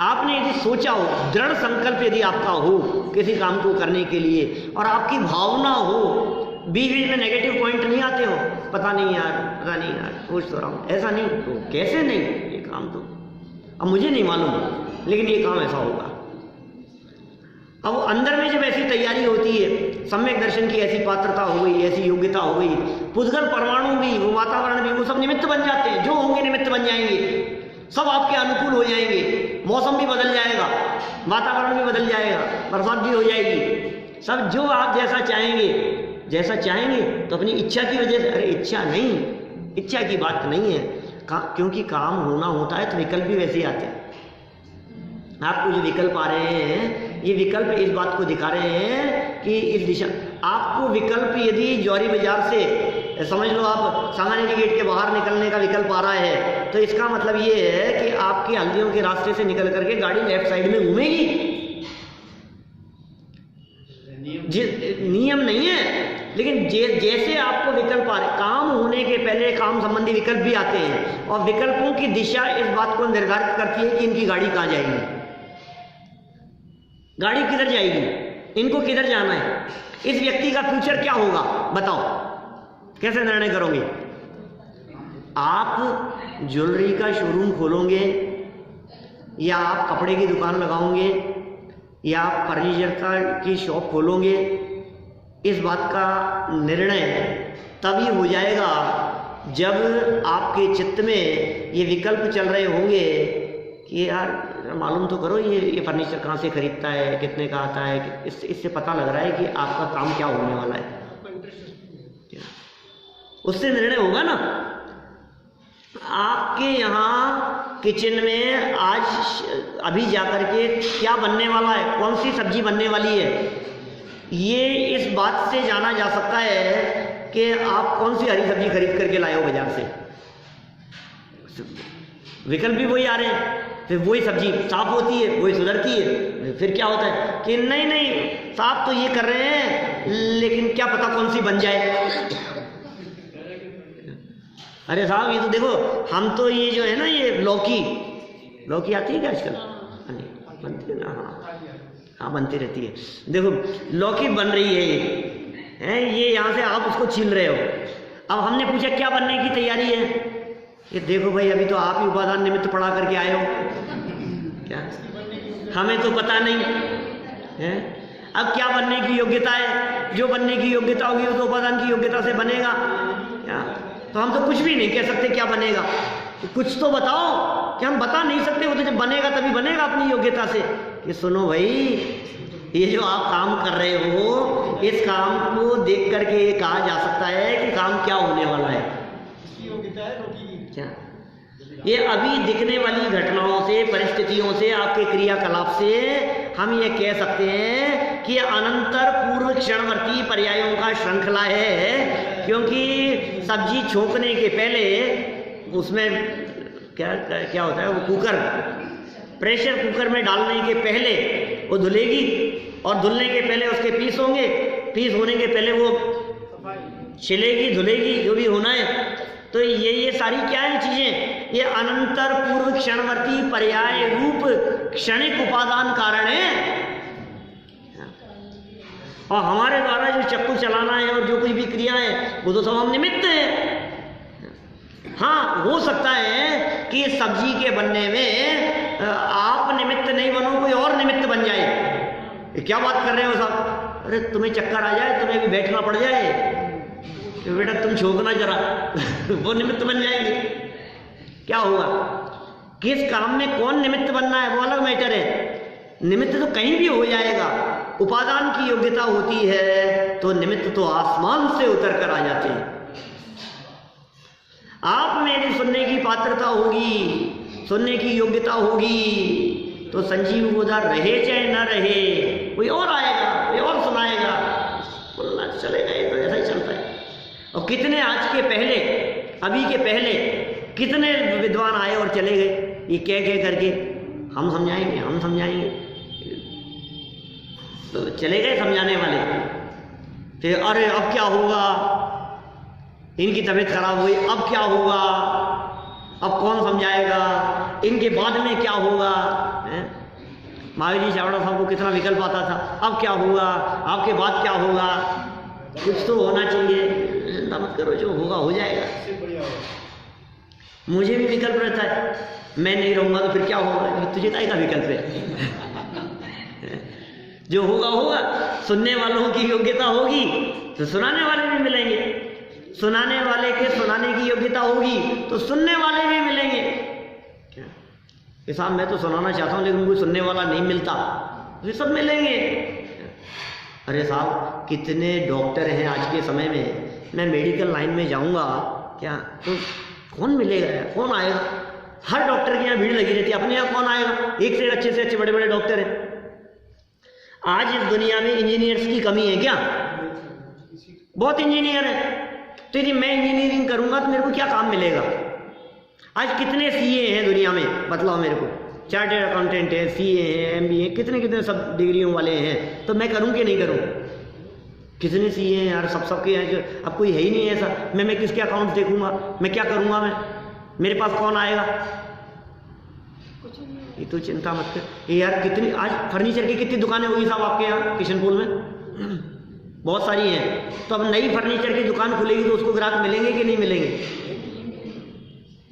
आपने यदि सोचा हो, दृढ़ संकल्प यदि आपका हो किसी काम को करने के लिए, और आपकी भावना हो, बीच बीच में नेगेटिव पॉइंट नहीं आते हो, पता नहीं यार सोच तो रहा हूँ, ऐसा नहीं, तो कैसे नहीं, ये काम तो अब मुझे नहीं मालूम, लेकिन ये काम ऐसा होगा। अब अंदर में जब ऐसी तैयारी होती है, सम्यक दर्शन की ऐसी पात्रता हो गई, ऐसी योग्यता हो गई, पुद्गल परमाणु भी, वो वातावरण भी, वो सब निमित्त बन जाते हैं, जो होंगे निमित्त बन जाएंगे, सब आपके अनुकूल हो जाएंगे, मौसम भी बदल जाएगा, वातावरण भी बदल जाएगा, बरसात भी हो जाएगी, सब जो आप जैसा चाहेंगे तो अपनी इच्छा की वजह से, अरे इच्छा की बात नहीं है, क्योंकि काम होना होता है तो विकल्प भी वैसे ही आते हैं। आपको जो विकल्प आ रहे हैं, ये विकल्प इस बात को दिखा रहे हैं कि इस दिशा, आपको विकल्प यदि जौहरी बाजार से समझ लो, आप सांगानेरी गेट के बाहर निकलने का विकल्प आ रहा है, तो इसका मतलब ये है कि आपकी हल्दियों के रास्ते से निकल करके गाड़ी लेफ्ट साइड में घूमेगी। नियम नहीं है, लेकिन जैसे आपको विकल्प आ रहे, काम होने के पहले काम संबंधी विकल्प भी आते हैं, और विकल्पों की दिशा इस बात को निर्धारित करती है कि इनकी गाड़ी कहाँ जाएगी, गाड़ी किधर जाएगी, इनको किधर जाना है, इस व्यक्ति का फ्यूचर क्या होगा, बताओ कैसे निर्णय करोगे? आप ज्वेलरी का शोरूम खोलोगे, या आप कपड़े की दुकान लगाओगे, या आप फर्नीचर की शॉप खोलोगे, इस बात का निर्णय तभी हो जाएगा जब आपके चित्त में ये विकल्प चल रहे होंगे कि यार मालूम तो करो, ये फर्नीचर कहाँ से खरीदता है, कितने का आता है, इससे पता लग रहा है कि आपका काम क्या होने वाला है, उससे निर्णय होगा ना। आपके यहाँ किचन में आज अभी जाकर के क्या बनने वाला है, कौन सी सब्जी बनने वाली है, ये इस बात से जाना जा सकता है कि आप कौन सी हरी सब्जी खरीद करके लाए हो बाजार से। विकल्प भी वही आ रहे हैं, फिर वही सब्जी साफ होती है, वही सुधरती है, फिर क्या होता है कि नहीं साफ तो ये कर रहे हैं, लेकिन क्या पता कौन सी बन जाए। अरे साहब ये तो देखो, हम तो ये जो है ना, ये लौकी आती है क्या आजकल, बनती है ना, हाँ बनती रहती है। देखो लौकी बन रही है ये यहाँ से आप उसको छील रहे हो, अब हमने पूछा क्या बनने की तैयारी है, ये देखो भाई अभी तो आप ही उपादान निमित्त पढ़ा करके आए हो, क्या हमें तो पता नहीं है। अब क्या बनने की योग्यता है, जो बनने की योग्यता होगी वो तो उपादान की योग्यता से बनेगा, क्या तो हम तो कुछ भी नहीं कह सकते क्या बनेगा, कुछ तो बताओ, कि हम बता नहीं सकते, वो तो जब बनेगा तभी बनेगा अपनी योग्यता से। कि सुनो भाई, ये जो आप काम कर रहे हो, इस काम को देख करके कहा जा सकता है कि काम क्या होने वाला है, इसकी योग्यता है रोटी की, क्या ये अभी दिखने वाली घटनाओं से, परिस्थितियों से, आपके क्रियाकलाप से हम ये कह सकते हैं कि अनंतर पूर्व क्षणवर्ती पर्यायों का श्रृंखला है। क्योंकि सब्जी छोंकने के पहले उसमें क्या क्या होता है, वो कुकर, प्रेशर कुकर में डालने के पहले वो धुलेगी, और धुलने के पहले उसके पीस होंगे, पीस होने के पहले वो छिलेगी, धुलेगी, जो भी होना है। तो ये सारी क्या है चीजें, ये अनंतर पूर्व क्षणवर्ती पर्याय रूप क्षणिक उपादान कारण है। और हमारे द्वारा जो चक्कू चलाना है और जो कोई भी क्रिया है वो तो सब हम निमित्त है। हाँ, हो सकता है कि सब्जी के बनने में आप निमित्त नहीं बनो, कोई और निमित्त बन जाए। ये क्या बात कर रहे हो साहब? अरे तुम्हें चक्कर आ जाए, तुम्हें भी बैठना पड़ जाए, तो बेटा तुम छोकना जरा वो निमित्त बन जाएंगे। क्या होगा? किस काम में कौन निमित्त बनना है वो अलग मैटर है। निमित्त तो कहीं भी हो जाएगा। उपादान की योग्यता होती है तो निमित्त तो आसमान से उतर कर आ जाते हैं। आप में यदि सुनने की पात्रता होगी, सुनने की योग्यता होगी, तो संजीव गोदा रहे चाहे न रहे, कोई और आएगा, कोई और सुनाएगा, बोलना चलेगा। ये तो ऐसा ही चलता है। और कितने आज के पहले, अभी के पहले कितने विद्वान आए और चले गए, ये कह करके हम समझाएंगे, हम समझाएंगे, तो चले गए समझाने वाले। फिर अरे अब क्या होगा, इनकी तबीयत खराब हुई, अब क्या होगा, अब कौन समझाएगा, इनके बाद में क्या होगा। महावीर जी चावड़ा साहब को कितना विकल्प आता था, अब क्या होगा, आपके बाद क्या होगा, कुछ तो होना चाहिए, चिंता मत करो, जो होगा हो जाएगा। मुझे भी विकल्प रहता है, मैं नहीं रहूंगा तो फिर क्या होगा, तुझे का विकल्प है जो होगा होगा। सुनने वालों की योग्यता होगी तो सुनाने वाले भी मिलेंगे, सुनाने वाले के सुनाने की योग्यता होगी तो सुनने वाले भी मिलेंगे। क्या साहब मैं तो सुनाना चाहता हूँ लेकिन कोई सुनने वाला नहीं मिलता, ये सब मिलेंगे। अरे साहब कितने डॉक्टर हैं आज के समय में, मैं मेडिकल लाइन में जाऊंगा क्या तो कौन मिलेगा यार, कौन आएगा? हर डॉक्टर के यहाँ भीड़ लगी रहती है, अपने यहाँ कौन आएगा? एक से अच्छे बड़े बड़े डॉक्टर हैं। आज इस दुनिया में इंजीनियर्स की कमी है क्या? बहुत इंजीनियर है। तो यदि मैं इंजीनियरिंग करूंगा तो मेरे को क्या काम मिलेगा? आज कितने सीए हैं दुनिया में, बतलाओ मेरे को। चार्टर्ड अकाउंटेंट है, सीए हैं, एमबीए, कितने कितने सब डिग्रियों वाले हैं। तो मैं करूं कि नहीं करूं? कितने सीए हैं यार, सबके हैं। अब कोई है ही नहीं ऐसा। मैं किसके अकाउंट देखूंगा, मैं क्या करूंगा, मैं मेरे पास कौन आएगा? ये तो चिंता मत कर यार। कितनी आज फर्नीचर की कितनी दुकानें होगी साहब आपके यहाँ किशनपुर में? बहुत सारी हैं। तो अब नई फर्नीचर की दुकान खुलेगी तो उसको ग्राहक मिलेंगे कि नहीं मिलेंगे?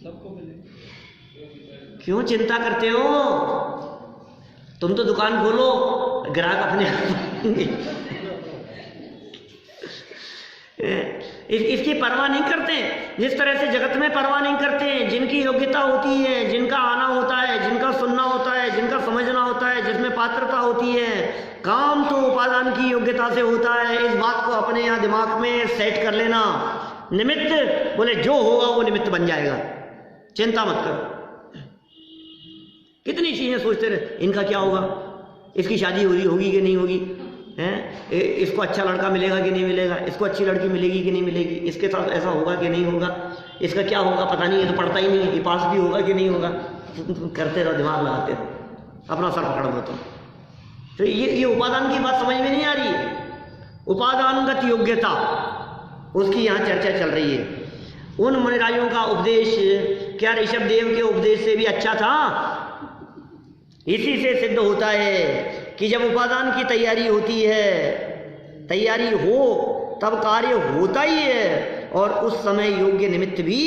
सबको मिलेंगे। क्यों चिंता करते हो? तुम तो दुकान खोलो, ग्राहक अपने आप इसकी परवाह नहीं करते। जिस तरह से जगत में परवाह नहीं करते, जिनकी योग्यता होती है, जिनका आना होता है, जिनका सुनना होता है, जिनका समझना होता है, जिसमें पात्रता होती है। काम तो उपादान की योग्यता से होता है। इस बात को अपने यहाँ दिमाग में सेट कर लेना। निमित्त बोले जो होगा वो निमित्त बन जाएगा, चिंता मत करो। कितनी चीजें सोचते रहे, इनका क्या होगा, इसकी शादी होगी कि नहीं होगी, हैं, इसको अच्छा लड़का मिलेगा कि नहीं मिलेगा, इसको अच्छी लड़की मिलेगी कि नहीं मिलेगी, इसके साथ ऐसा होगा कि नहीं होगा, इसका क्या होगा पता नहीं, ये तो पढ़ता ही नहीं, ये पास भी होगा कि नहीं होगा। करते रहो, दिमाग लगाते रहो, अपना सर पकड़ दो तुम। तो ये उपादान की बात समझ में नहीं आ रही है। उपादानगत योग्यता, उसकी यहाँ चर्चा चल रही है। उन मुनिराजों का उपदेश क्या ऋषभ देव के उपदेश से भी अच्छा था? इसी से सिद्ध होता है कि जब उपादान की तैयारी होती है, तैयारी हो तब कार्य होता ही है, और उस समय योग्य निमित्त भी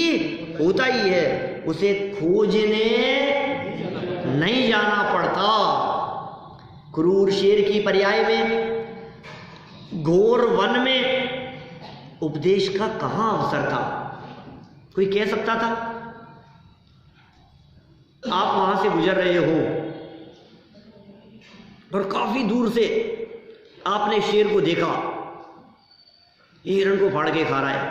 होता ही है। उसे खोजने नहीं जाना पड़ता। क्रूर शेर की पर्याय में, घोर वन में उपदेश का कहां अवसर था? कोई कह सकता था? आप वहां से गुजर रहे हो और काफी दूर से आपने शेर को देखा, हिरण को फाड़ के खा रहा है।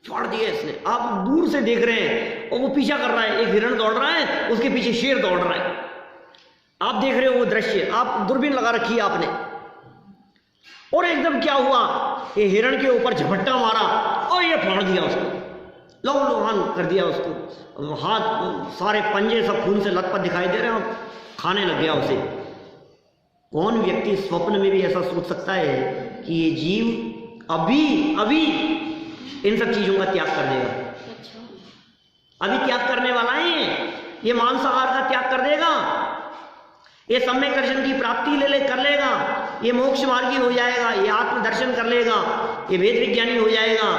फाड़ दिया इसने। आप दूर से देख रहे हैं और वो पीछा कर रहा है, एक हिरण दौड़ रहा है, उसके पीछे शेर दौड़ रहा है। आप देख रहे हो वो दृश्य, आप दूरबीन लगा रखी है आपने, और एकदम क्या हुआ, ये हिरण के ऊपर झपट्टा मारा और ये फाड़ दिया उसको, लहूलुहान कर दिया उसको। हाथ सारे पंजे सब खून से लथपथ दिखाई दे रहे हैं, खाने लग गया उसे। कौन व्यक्ति स्वप्न में भी ऐसा सोच सकता है कि ये जीव अभी इन सब चीजों का त्याग कर देगा? अभी त्याग करने वाला है, ये मांसाहार का त्याग कर देगा, ये सम्यक दर्शन की प्राप्ति कर लेगा, ये मोक्ष मार्गी हो जाएगा, ये आत्मदर्शन कर लेगा, ये वेद विज्ञानी हो जाएगा,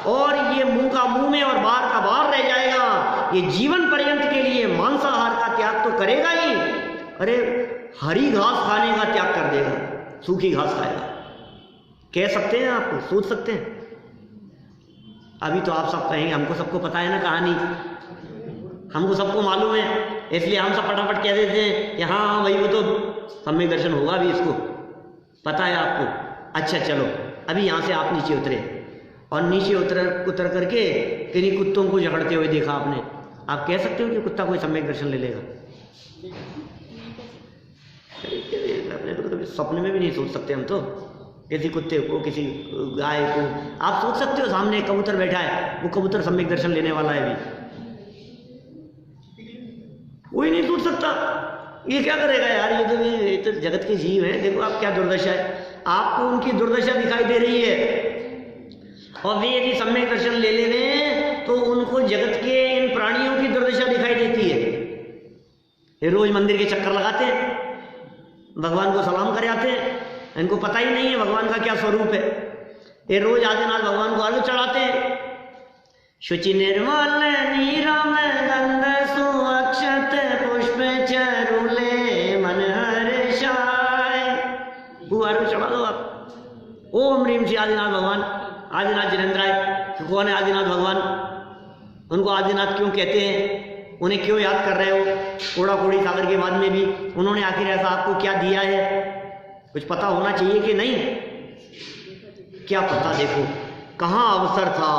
और ये मुंह का मुंह में और बाहर का बाहर रह जाएगा। ये जीवन पर्यंत के लिए मांसाहार का त्याग तो करेगा ही, अरे हरी घास खाने का त्याग कर देगा, सूखी घास खाएगा। कह सकते हैं आप, सोच सकते हैं? अभी तो आप सब कहेंगे हमको सबको पता है ना कहानी, हमको सबको मालूम है, इसलिए हम सब फटाफट कह देते हैं कि हाँ भाई वो तो सम्यक दर्शन होगा भी, इसको पता है आपको। अच्छा चलो, अभी यहाँ से आप नीचे उतरे और नीचे उतर करके किन्हीं कुत्तों को झगड़ते हुए देखा आपने, आप कह सकते हो कि कुत्ता कोई सम्यक दर्शन ले लेगा? अपने को तो कभी सपने में भी नहीं सोच सकते हम तो, किसी कुत्ते को, किसी गाय को। आप सोच सकते हो सामने कबूतर बैठा है, वो कबूतर सम्यक दर्शन लेने वाला है भी? कोई नहीं सोच सकता। ये क्या करेगा यार, ये तो जगत के जीव हैं, देखो आप क्या दुर्दशा है, आपको उनकी दुर्दशा दिखाई दे रही है। और वे यदि सम्यक दर्शन ले ले रहे हैं तो उनको जगत के इन प्राणियों की दुर्दशा दिखाई देती है। ये रोज मंदिर के चक्कर लगाते हैं, भगवान को सलाम कर आते हैं, इनको पता ही नहीं है भगवान का क्या स्वरूप है। ये रोज आदिनाथ भगवान को अर्घ चढ़ाते हैं, शुचि निर्मल नीरम गंध सुअक्षत पुष्प चरुले मन हर्षाय, वो अर्घ चढ़ा दो आप। ओम ह्रीम श्री आदिनाथ भगवान, आदिनाथ जिनेन्द्राय। कौन है आदिनाथ भगवान? उनको आदिनाथ क्यों कहते हैं, उन्हें क्यों याद कर रहे हो? कोड़ा कोड़ी सागर के बाद में भी उन्होंने आखिर ऐसा आपको क्या दिया है, कुछ पता होना चाहिए कि नहीं? क्या पता, देखो कहाँ अवसर था,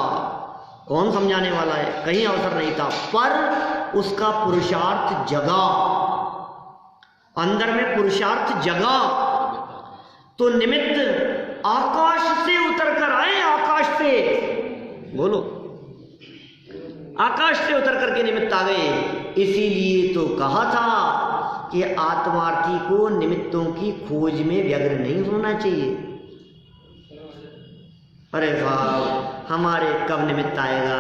कौन समझाने वाला है, कहीं अवसर नहीं था, पर उसका पुरुषार्थ जगा, अंदर में पुरुषार्थ जगा। तो निमित्त आकाश से उतर कर आए, आकाश से, बोलो, आकाश से उतर करके निमित्त आ गए। इसीलिए तो कहा था कि आत्मार्थी को निमित्तों की खोज में व्यग्र नहीं होना चाहिए। अरे वाह, हमारे कब निमित्त आएगा,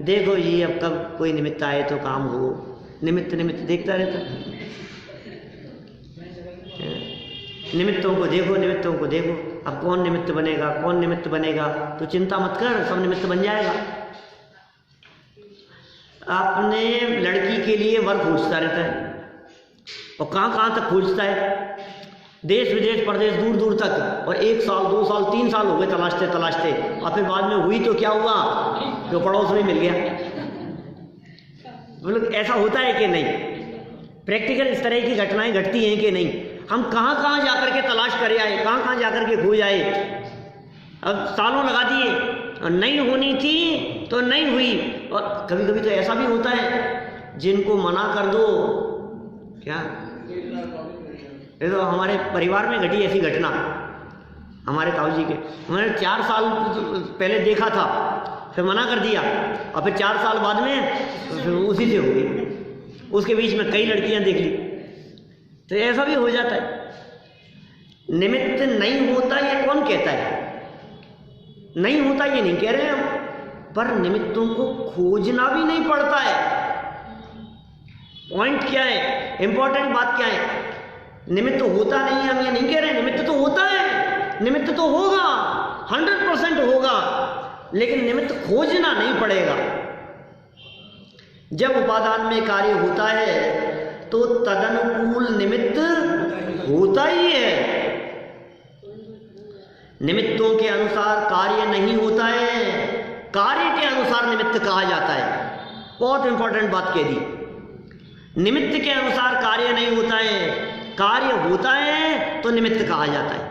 देखो ये अब कब कोई निमित्त आए तो काम हो। निमित्त देखता रहता, निमित्तों को देखो, निमित्तों को देखो। अब कौन निमित्त बनेगा, कौन निमित्त बनेगा, तो चिंता मत कर, सब निमित्त बन जाएगा। अपने लड़की के लिए वर खोजता रहता है, और कहाँ तक खोजता है, देश विदेश परदेश दूर दूर तक, और 1 साल 2 साल 3 साल हो गए तलाशते, और फिर बाद में हुई तो क्या हुआ, जो पड़ोस में मिल गया। मतलब ऐसा होता है कि नहीं? प्रैक्टिकल इस तरह की घटनाएं घटती हैं कि नहीं? हम कहाँ जाकर के तलाश करे आए, कहाँ जाकर के खोज आए, अब सालों लगा दिए, और नहीं होनी थी तो नहीं हुई। और कभी कभी तो ऐसा भी होता है जिनको मना कर दो, क्या, ये तो हमारे परिवार में घटी ऐसी घटना, हमारे ताऊ जी के, मैंने 4 साल पहले देखा था, फिर मना कर दिया, और फिर 4 साल बाद में फिर उसी से हो गई। उसके बीच में कई लड़कियां देख ली, तो ऐसा भी हो जाता है। निमित्त नहीं होता ये कौन कहता है? नहीं होता ये नहीं कह रहे हम, पर निमित्तों को खोजना भी नहीं पड़ता है। पॉइंट क्या है, इंपॉर्टेंट बात क्या है? निमित्त होता नहीं है, हम ये नहीं कह रहे, निमित्त तो होता है, निमित्त तो होगा, 100% होगा, लेकिन निमित्त खोजना नहीं पड़ेगा। जब उपादान में कार्य होता है तो तदनुकूल निमित्त होता ही है। निमित्तों के अनुसार कार्य नहीं होता है, कार्य के अनुसार निमित्त कहा जाता है। बहुत इंपॉर्टेंट बात कह दी, निमित्त के अनुसार कार्य नहीं होता है, कार्य होता है तो निमित्त कहा जाता है।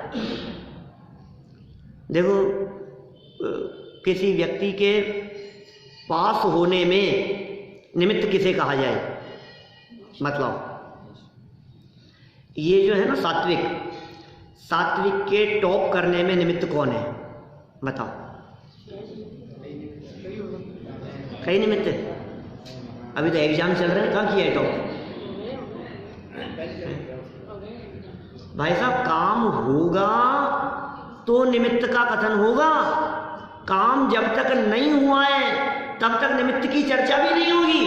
देखो किसी व्यक्ति के पास होने में निमित्त किसे कहा जाए? मतलब ये जो है ना सात्विक के टॉप करने में निमित्त कौन है? बताओ। कई निमित्त है। अभी तो एग्जाम चल रहे हैं, कहाँ किया है टॉप? भाई साहब, काम होगा तो निमित्त का कथन होगा। काम जब तक नहीं हुआ है तब तक निमित्त की चर्चा भी नहीं होगी।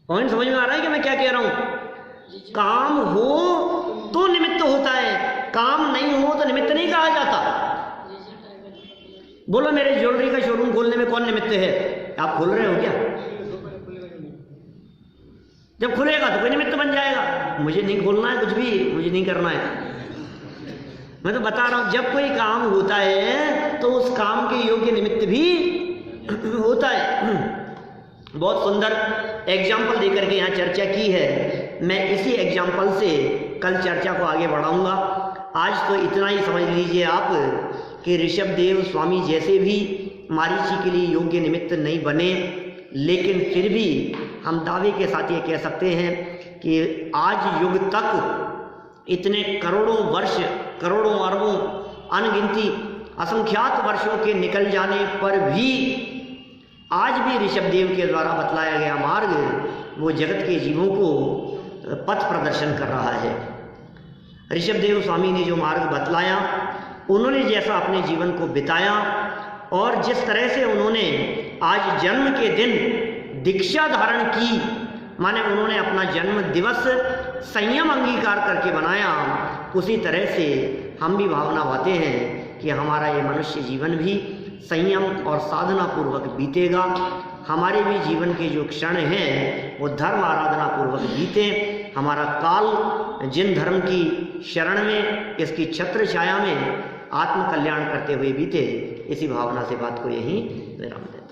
पॉइंट समझ में आ रहा है कि मैं क्या कह रहा हूं? काम हो तो निमित्त होता है, काम नहीं हो तो निमित्त नहीं कहा जाता। बोलो, मेरे ज्वेलरी का शोरूम खोलने में कौन निमित्त है? आप खोल रहे हो क्या? जब खुलेगा तो कोई निमित्त बन जाएगा। मुझे नहीं खोलना है, कुछ भी मुझे नहीं करना है। मैं तो बता रहा हूं, जब कोई काम होता है तो उस काम के योग्य निमित्त भी होता है। बहुत सुंदर एग्जाम्पल देकर के यहाँ चर्चा की है। मैं इसी एग्जाम्पल से कल चर्चा को आगे बढ़ाऊंगा। आज तो इतना ही समझ लीजिए आप कि ऋषभदेव स्वामी जैसे भी मारीची के लिए योग्य निमित्त नहीं बने, लेकिन फिर भी हम दावे के साथ ये कह सकते हैं कि आज युग तक इतने करोड़ों वर्ष, करोड़ों अरबों, अनगिनती असंख्यात वर्षों के निकल जाने पर भी आज भी ऋषभदेव के द्वारा बतलाया गया मार्ग वो जगत के जीवों को पथ प्रदर्शन कर रहा है। ऋषभदेव स्वामी ने जो मार्ग बतलाया, उन्होंने जैसा अपने जीवन को बिताया और जिस तरह से उन्होंने आज जन्म के दिन दीक्षा धारण की, माने उन्होंने अपना जन्म दिवस संयम अंगीकार करके बनाया, उसी तरह से हम भी भावना पाते हैं कि हमारा ये मनुष्य जीवन भी संयम और साधना पूर्वक बीतेगा। हमारे भी जीवन के जो क्षण हैं वो धर्म आराधना पूर्वक बीते। हमारा काल जिन धर्म की शरण में, इसकी छत्र छाया में आत्म कल्याण करते हुए बीते। इसी भावना से बात को यहीं विराम दें।